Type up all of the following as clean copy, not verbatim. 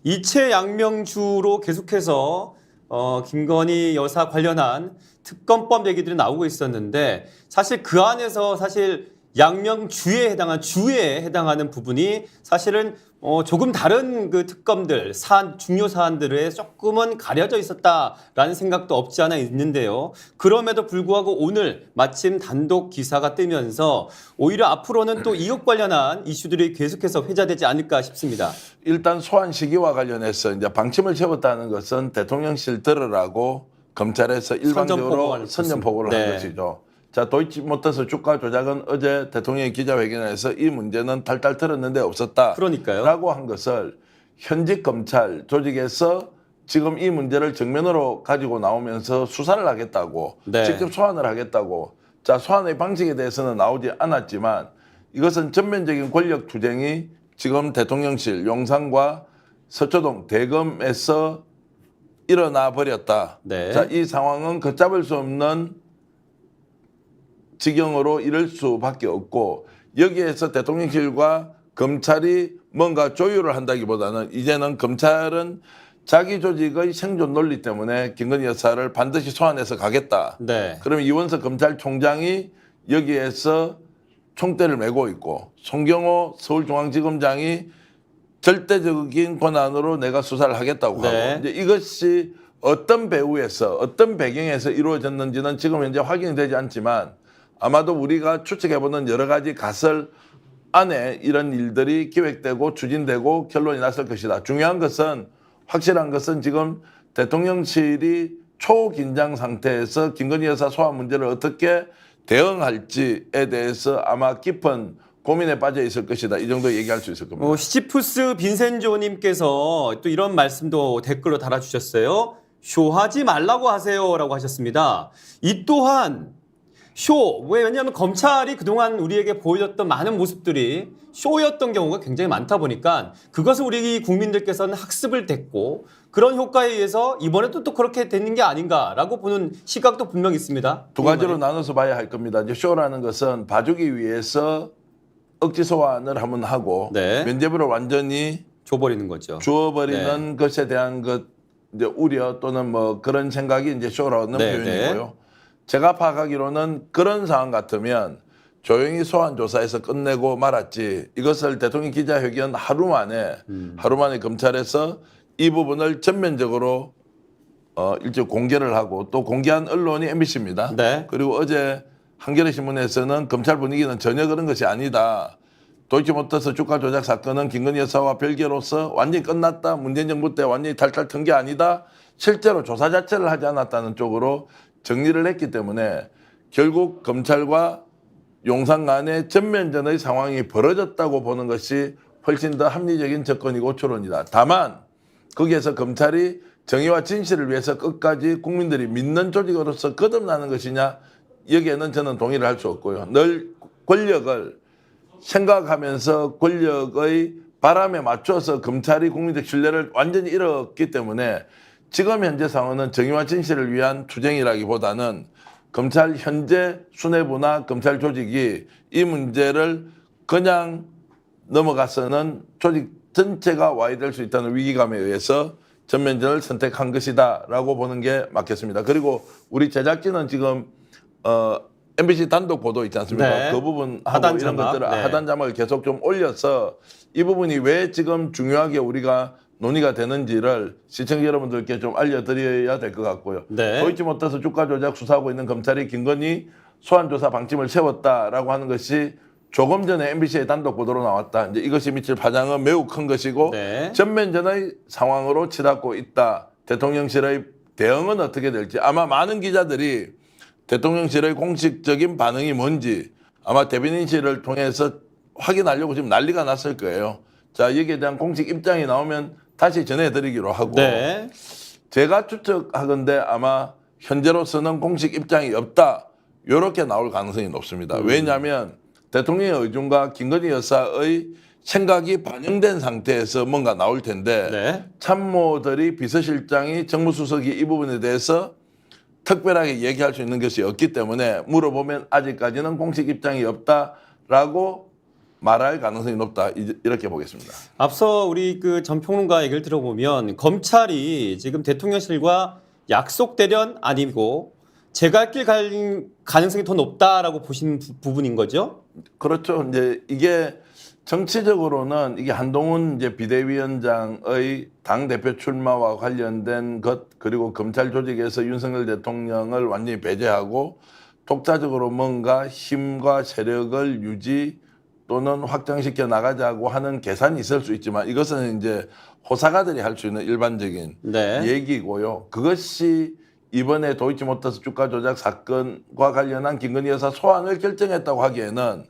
이채 양명주로 계속해서 김건희 여사 관련한 특검법 얘기들이 나오고 있었는데 사실 그 안에서 사실 양명주에 해당하는 부분이 사실은 조금 다른 그 특검들 중요 사안들에 조금은 가려져 있었다라는 생각도 없지 않아 있는데요. 그럼에도 불구하고 오늘 마침 단독 기사가 뜨면서 오히려 앞으로는 또 이것 관련한 이슈들이 계속해서 회자되지 않을까 싶습니다. 일단 소환 시기와 관련해서 이제 방침을 세웠다는 것은 대통령실 들으라고 검찰에서 일방적으로 선전포고를 한 것이죠. 자, 도이치모터스 주가 조작은 어제 대통령이 기자회견에서 이 문제는 탈탈 털었는데 없었다. 그러니까요. 라고 한 것을 현직 검찰 조직에서 지금 이 문제를 정면으로 가지고 나오면서 수사를 하겠다고 직접 소환을 하겠다고. 자, 소환의 방식에 대해서는 나오지 않았지만 이것은 전면적인 권력 투쟁이 지금 대통령실 용산과 서초동 대검에서 일어나 버렸다. 자, 이 상황은 걷잡을 수 없는 지경으로 이럴 수밖에 없고 여기에서 대통령실과 검찰이 뭔가 조율을 한다기보다는 이제는 검찰은 자기 조직의 생존 논리 때문에 김건희 여사를 반드시 소환해서 가겠다. 그러면 이원석 검찰총장이 여기에서 총대를 메고 있고 송경호 서울중앙지검장이 절대적인 권한으로 내가 수사를 하겠다고 하고 이제 이것이 어떤 배후에서 어떤 배경에서 이루어졌는지는 지금 현재 확인이 되지 않지만 아마도 우리가 추측해보는 여러 가지 가설 안에 이런 일들이 기획되고 추진되고 결론이 났을 것이다. 중요한 것은 확실한 것은 지금 대통령실이 초긴장 상태에서 김건희 여사 소환 문제를 어떻게 대응할지에 대해서 아마 깊은 고민에 빠져 있을 것이다. 이 정도 얘기할 수 있을 겁니다. 시치푸스 빈센조님께서 또 이런 말씀도 댓글로 달아주셨어요. 쇼하지 말라고 하세요라고 하셨습니다. 이 또한 왜냐하면 검찰이 그동안 우리에게 보여줬던 많은 모습들이 쇼였던 경우가 굉장히 많다 보니까 그것을 우리 국민들께서는 학습을 됐고 그런 효과에 의해서 이번에도 또 그렇게 되는 게 아닌가라고 보는 시각도 분명히 있습니다. 두 가지로 나눠서 봐야 할 겁니다. 이제 쇼라는 것은 봐주기 위해서 억지 소환을 한번 하고 면죄부를 완전히 줘버리는 거죠. 주어버리는 것에 대한 이제 우려 또는 뭐 그런 생각이 이제 쇼라는 표현이고요. 제가 파악하기로는 그런 상황 같으면 조용히 소환 조사해서 끝내고 말았지 이것을 대통령 기자회견 하루 만에 검찰에서 이 부분을 전면적으로 일찍 공개를 하고 또 공개한 언론이 MBC입니다. 그리고 어제 한겨레 신문에서는 검찰 분위기는 전혀 그런 것이 아니다. 도이치모터스 주가 조작 사건은 김건희 여사와 별개로서 완전히 끝났다. 문재인 정부 때 완전히 탈탈 턴 게 아니다. 실제로 조사 자체를 하지 않았다는 쪽으로 정리를 했기 때문에 결국 검찰과 용산 간의 전면전의 상황이 벌어졌다고 보는 것이 훨씬 더 합리적인 접근이고 추론이다. 다만 거기에서 검찰이 정의와 진실을 위해서 끝까지 국민들이 믿는 조직으로서 거듭나는 것이냐 여기에는 저는 동의를 할 수 없고요. 늘 권력을 생각하면서 권력의 바람에 맞춰서 검찰이 국민적 신뢰를 완전히 잃었기 때문에 지금 현재 상황은 정의와 진실을 위한 투쟁이라기보다는 검찰 현재 수뇌부나 검찰 조직이 이 문제를 그냥 넘어가서는 조직 전체가 와해될 수 있다는 위기감에 의해서 전면전을 선택한 것이다 라고 보는 게 맞겠습니다. 그리고 우리 제작진은 지금 MBC 단독 보도 있지 않습니까? 그 부분하고 이런 것들을 하단 자막을 계속 좀 올려서 이 부분이 왜 지금 중요하게 우리가 논의가 되는지를 시청자 여러분들께 좀 알려드려야 될 것 같고요. 도이치모터스 주가 조작 수사하고 있는 검찰이 김건희 소환조사 방침을 세웠다라고 하는 것이 조금 전에 MBC의 단독 보도로 나왔다. 이제 이것이 미칠 파장은 매우 큰 것이고 전면전의 상황으로 치닫고 있다. 대통령실의 대응은 어떻게 될지 아마 많은 기자들이 대통령실의 공식적인 반응이 뭔지 아마 대변인실을 통해서 확인하려고 지금 난리가 났을 거예요. 자, 여기에 대한 공식 입장이 나오면 다시 전해드리기로 하고 제가 추측하건대 아마 현재로서는 공식 입장이 없다. 이렇게 나올 가능성이 높습니다. 왜냐하면 대통령의 의중과 김건희 여사의 생각이 반영된 상태에서 뭔가 나올 텐데 참모들이 비서실장이 정무수석이 이 부분에 대해서 특별하게 얘기할 수 있는 것이 없기 때문에 물어보면 아직까지는 공식 입장이 없다라고 말할 가능성이 높다 이렇게 보겠습니다. 앞서 우리 그 전 평론가 얘기를 들어보면 검찰이 지금 대통령실과 약속 대련 아니고 제갈길 갈 가능성이 더 높다라고 보시는 부분인 거죠? 그렇죠. 이제 이게 정치적으로는 이게 한동훈 이제 비대위원장의 당 대표 출마와 관련된 것 그리고 검찰 조직에서 윤석열 대통령을 완전히 배제하고 독자적으로 뭔가 힘과 세력을 유지 또는 확장시켜 나가자고 하는 계산이 있을 수 있지만 이것은 이제 호사가들이 할 수 있는 일반적인 네. 얘기고요. 그것이 이번에 도이치모터스 주가 조작 사건과 관련한 김건희 여사 소환을 결정했다고 하기에는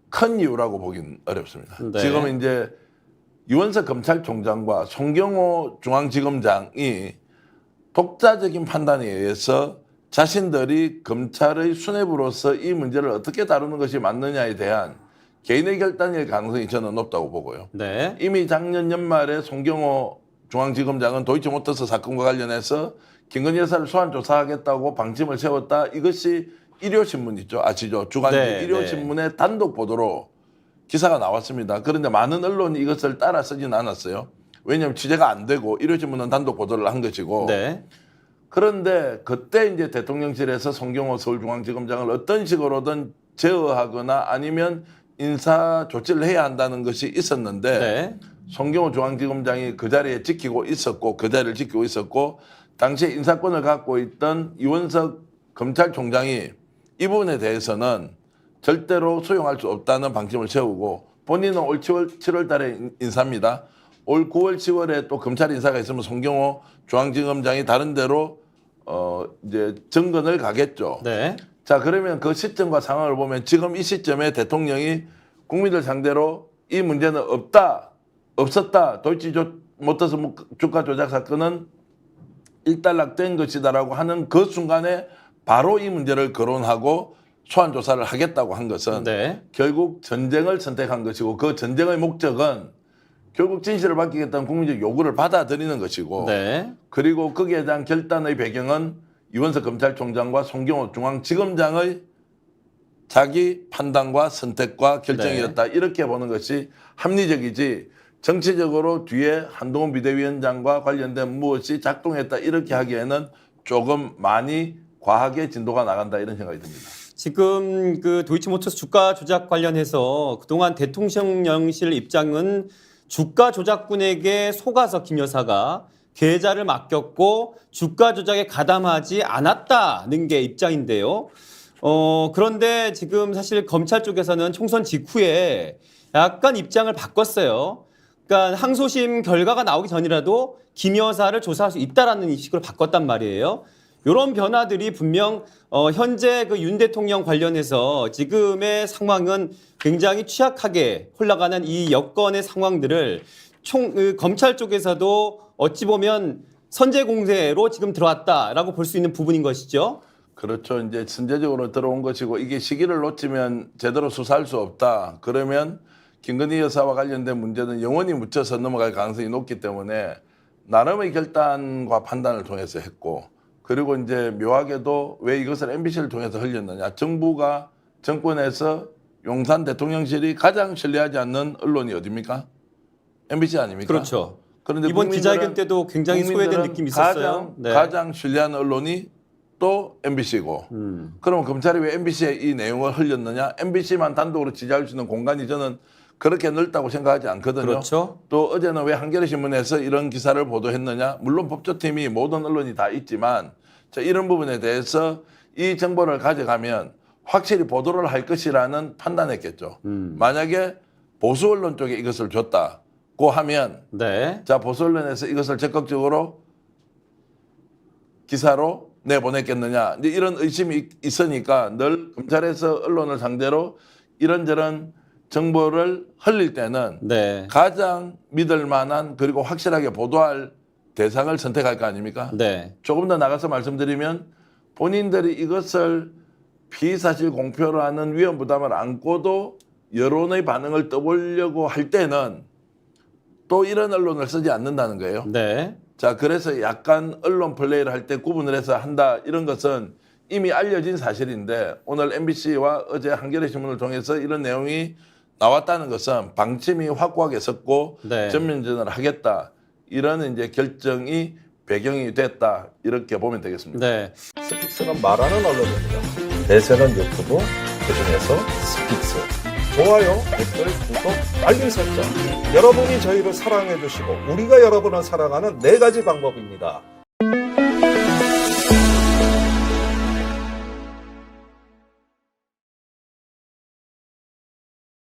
큰 이유라고 보긴 어렵습니다. 네. 지금 이제 유원석 검찰총장과 송경호 중앙지검장이 독자적인 판단에 의해서 자신들이 검찰의 수뇌부로서 이 문제를 어떻게 다루는 것이 맞느냐에 대한 개인의 결단일 가능성이 저는 높다고 보고요. 네. 이미 작년 연말에 송경호 중앙지검장은 도이치모터스 사건과 관련해서 김건희 여사를 소환 조사하겠다고 방침을 세웠다. 이것이 일요신문 있죠. 아시죠? 주간지 네, 일요신문의 단독 보도로 기사가 나왔습니다. 그런데 많은 언론이 이것을 따라 쓰지는 않았어요. 왜냐하면 취재가 안 되고 일요신문은 단독 보도를 한 것이고. 네. 그런데 그때 이제 대통령실에서 송경호 서울중앙지검장을 어떤 식으로든 제어하거나 아니면 인사 조치를 해야 한다는 것이 있었는데 네. 송경호 중앙지검장이 그 자리에 지키고 있었고 그 자리를 지키고 있었고 당시에 인사권을 갖고 있던 이원석 검찰총장이 이 부분에 대해서는 절대로 수용할 수 없다는 방침을 세우고 본인은 올 7월 달에 인사입니다. 올 9월 10월에 또 검찰 인사가 있으면 송경호 중앙지검장이 다른 데로 이제 정근을 가겠죠. 네. 자, 그러면 그 시점과 상황을 보면 지금 이 시점에 대통령이 국민들 상대로 이 문제는 없었다. 도이치모터스 주가 조작 사건은 일단락된 것이다라고 하는 그 순간에 바로 이 문제를 거론하고 소환 조사를 하겠다고 한 것은 네. 결국 전쟁을 선택한 것이고 그 전쟁의 목적은 결국 진실을 밝히겠다는 국민적 요구를 받아들이는 것이고 네. 그리고 거기에 대한 결단의 배경은 이원석 검찰총장과 송경호 중앙지검장의 자기 판단과 선택과 결정이었다. 이렇게 보는 것이 합리적이지 정치적으로 뒤에 한동훈 비대위원장과 관련된 무엇이 작동했다. 이렇게 하기에는 조금 많이 과하게 진도가 나간다. 이런 생각이 듭니다. 지금 그 도이치모터스 주가 조작 관련해서 그동안 대통령실 입장은 주가 조작꾼에게 속아서 김 여사가 계좌를 맡겼고 주가 조작에 가담하지 않았다는 게 입장인데요. 그런데 지금 사실 검찰 쪽에서는 총선 직후에 약간 입장을 바꿨어요. 그러니까 항소심 결과가 나오기 전이라도 김 여사를 조사할 수 있다라는 식으로 바꿨단 말이에요. 이런 변화들이 분명 현재 그 윤 대통령 관련해서 지금의 상황은 굉장히 취약하게 흘러가는 이 여건의 상황들을 검찰 쪽에서도 어찌 보면 선제 공세로 지금 들어왔다라고 볼 수 있는 부분인 것이죠. 그렇죠. 이제 선제적으로 들어온 것이고 이게 시기를 놓치면 제대로 수사할 수 없다. 그러면 김건희 여사와 관련된 문제는 영원히 묻혀서 넘어갈 가능성이 높기 때문에 나름의 결단과 판단을 통해서 했고 그리고 이제 묘하게도 왜 이것을 MBC를 통해서 흘렸느냐. 정부가 정권에서 용산 대통령실이 가장 신뢰하지 않는 언론이 어디입니까? MBC 아닙니까? 그렇죠. 그런데 이번 기자회견 때도 굉장히 소외된 느낌이 있었어요. 가장 신뢰하는 언론이 또 MBC고. 그럼 검찰이 왜 MBC에 이 내용을 흘렸느냐? MBC만 단독으로 지지할 수 있는 공간이 저는 그렇게 넓다고 생각하지 않거든요. 그렇죠. 또 어제는 왜 한겨레신문에서 이런 기사를 보도했느냐? 물론 법조팀이 모든 언론이 다 있지만 자, 이런 부분에 대해서 이 정보를 가져가면 확실히 보도를 할 것이라는 판단했겠죠. 만약에 보수 언론 쪽에 이것을 줬다고 하면 네. 자, 보수 언론에서 이것을 적극적으로 기사로 내보냈겠느냐. 이제 이런 의심이 있으니까 늘 검찰에서 언론을 상대로 이런저런 정보를 흘릴 때는 네. 가장 믿을 만한 그리고 확실하게 보도할 대상을 선택할 거 아닙니까? 네. 조금 더 나가서 말씀드리면 본인들이 이것을 피사실 공표라는 위험 부담을 안고도 여론의 반응을 떠보려고 할 때는 또 이런 언론을 쓰지 않는다는 거예요. 네. 자, 그래서 약간 언론 플레이를 할 때 구분을 해서 한다. 이런 것은 이미 알려진 사실인데 오늘 MBC와 어제 한겨레신문을 통해서 이런 내용이 나왔다는 것은 방침이 확고하게 섰고 네. 전면전을 하겠다 이런 이제 결정이 배경이 됐다 이렇게 보면 되겠습니다. 네. 스픽스는 말하는 언론입니다. 대세는 유튜브, 그중에서 스픽스. 좋아요, 댓글, 구독, 알림 설정. 여러분이 저희를 사랑해 주시고 우리가 여러분을 사랑하는 4가지 방법입니다.